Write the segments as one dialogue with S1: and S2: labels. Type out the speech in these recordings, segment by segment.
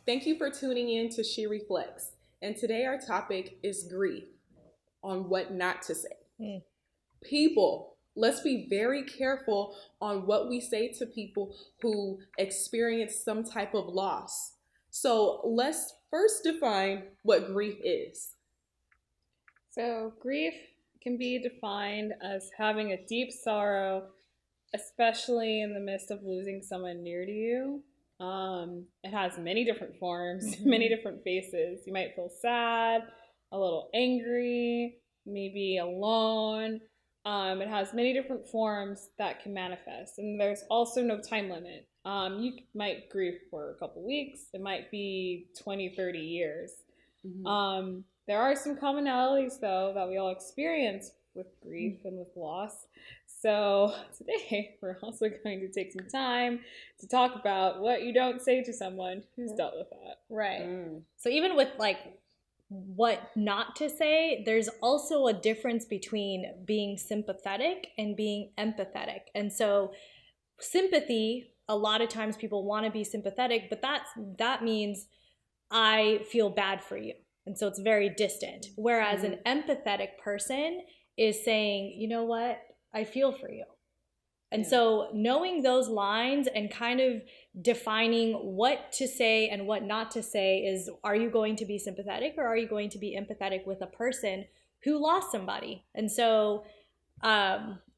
S1: Thank you for tuning in to She Reflects. And today our topic is grief on what not to say.
S2: Mm.
S1: People, let's be very careful on what we say to people who experience some type of loss. So let's first define what grief is.
S3: So, grief can be defined as having a deep sorrow, especially in the midst of losing someone near to you. It has many different forms, many different faces. You might feel sad, a little angry, maybe alone. It has many different forms that can manifest, and there's also no time limit. You might grieve for a couple weeks, it might be 20, 30 years. There are some commonalities, though, that we all experience with grief and with loss. So today, we're also going to take some time to talk about what you don't say to someone who's dealt with that.
S2: Right. So even with like what not to say, there's also a difference between being sympathetic and being empathetic. And so sympathy, a lot of times people want to be sympathetic, but that means I feel bad for you. And so it's very distant. Whereas an empathetic person is saying, you know what, I feel for you. And so knowing those lines and kind of defining what to say and what not to say is, are you going to be sympathetic or are you going to be empathetic with a person who lost somebody? And so,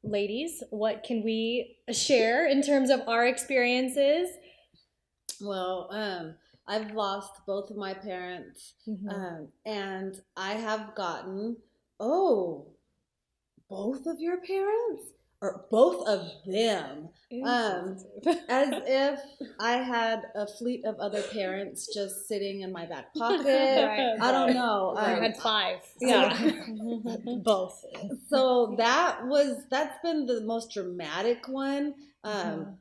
S2: ladies, what can we share in terms of our experiences?
S4: Well, I've lost both of my parents, and I have gotten, oh, both of your parents? Or both of them, as if I had a fleet of other parents just sitting in my back pocket.
S2: Right.
S4: I don't know.
S2: I had 5.
S3: Yeah.
S2: Both.
S4: So that's been the most dramatic one.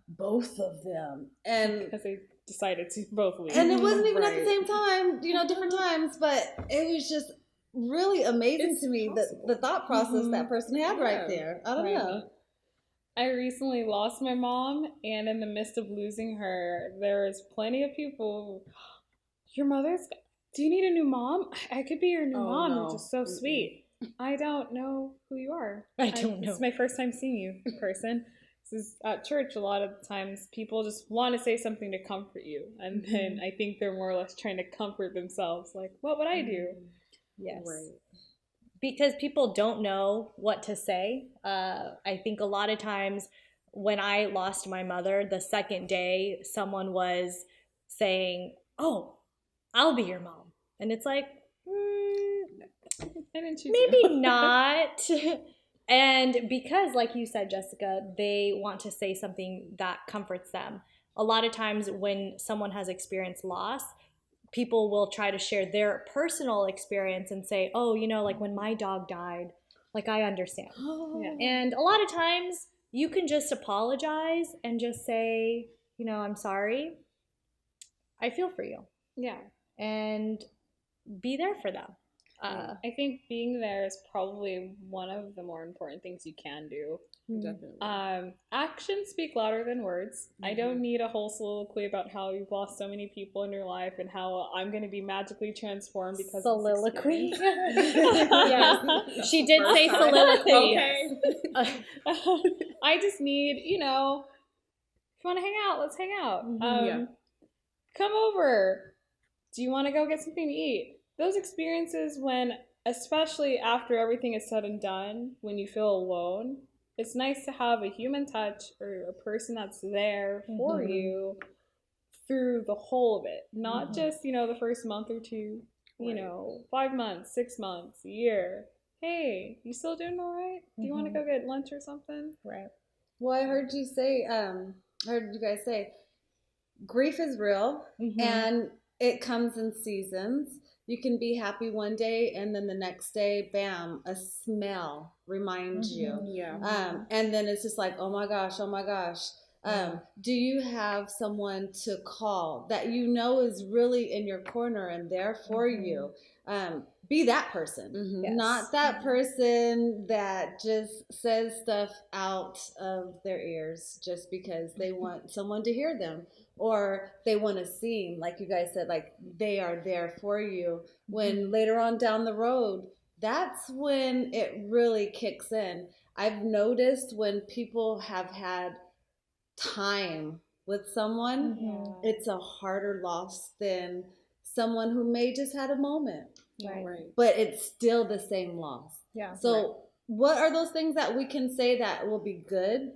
S4: Both of them, and
S3: because they decided to both leave.
S4: And it wasn't even at the same time, different times, but it was just really amazing to me that the thought process that person had right there. I don't know.
S3: I recently lost my mom, and in the midst of losing her, there was plenty of people. Your mother's. Do you need a new mom? I could be your new mom.
S1: no.
S3: You're just so sweet. I don't know who you are.
S2: I don't know.
S3: It's my first time seeing you in person. This is at church. A lot of the times, people just want to say something to comfort you, and then I think they're more or less trying to comfort themselves. Like, what would I do?
S2: Yes.
S4: Right.
S2: Because people don't know what to say. I think a lot of times when I lost my mother, the second day, someone was saying, "Oh, I'll be your mom." And it's like,
S3: I didn't choose
S2: maybe
S3: you.
S2: not. And because, like you said, Jessica, they want to say something that comforts them. A lot of times when someone has experienced loss, people will try to share their personal experience and say, oh, like when my dog died, like I understand. And a lot of times you can just apologize and just say, I'm sorry. I feel for you.
S3: Yeah.
S2: And be there for them.
S3: I think being there is probably one of the more important things you can do.
S1: Definitely.
S3: Actions speak louder than words. I don't need a whole soliloquy about how you've lost so many people in your life and how I'm going to be magically transformed because
S2: soliloquy.
S3: Of this
S2: Yes, she did say soliloquy.
S3: Okay. I just need, if you want to hang out, let's hang out. Come over. Do you want to go get something to eat? Those experiences when, especially after everything is said and done, when you feel alone, it's nice to have a human touch or a person that's there for you through the whole of it. Not just, the first month or two, 5 months, 6 months, a year. Hey, you still doing all right? Do you want to go get lunch or something?
S2: Right.
S4: Well, I heard you guys say, grief is real and it comes in seasons. You can be happy one day and then the next day, bam, a smell reminds you. And then it's just like, oh my gosh. Do you have someone to call that is really in your corner and there for you? be that person.
S1: Mhm.
S2: Yes.
S4: Not that person that just says stuff out of their ears just because they want someone to hear them, or they want to seem, like you guys said, like they are there for you. When later on down the road, that's when it really kicks in. I've noticed when people have had time with someone, it's a harder loss than someone who may just had a moment,
S1: Right.
S4: but it's still the same loss.
S3: Yeah.
S4: So what are those things that we can say that will be good?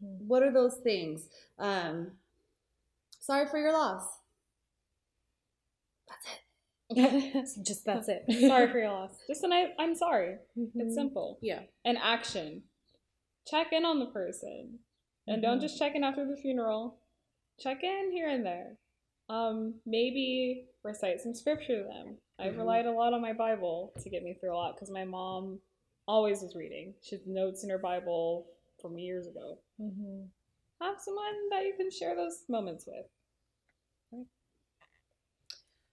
S4: What are those things? Sorry for your loss.
S2: Just that's it.
S3: Sorry for your loss. Just I'm sorry. It's simple.
S1: Yeah.
S3: And action. Check in on the person. And don't just check in after the funeral. Check in here and there. Maybe recite some scripture to them. I've relied a lot on my Bible to get me through a lot because my mom always was reading. She had notes in her Bible from years ago. Have someone that you can share those moments with.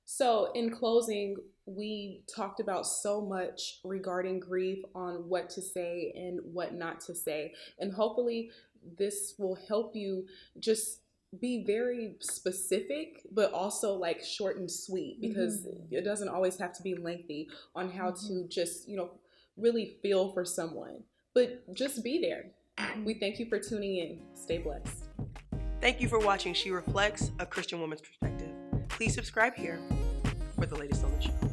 S1: So, in closing, we talked about so much regarding grief, on what to say and what not to say. And hopefully, this will help you just be very specific, but also like short and sweet, because it doesn't always have to be lengthy on how to just, really feel for someone, but just be there. We thank you for tuning in. Stay blessed.
S5: Thank you for watching She Reflects, a Christian Woman's Perspective. Please subscribe here for the latest on the show.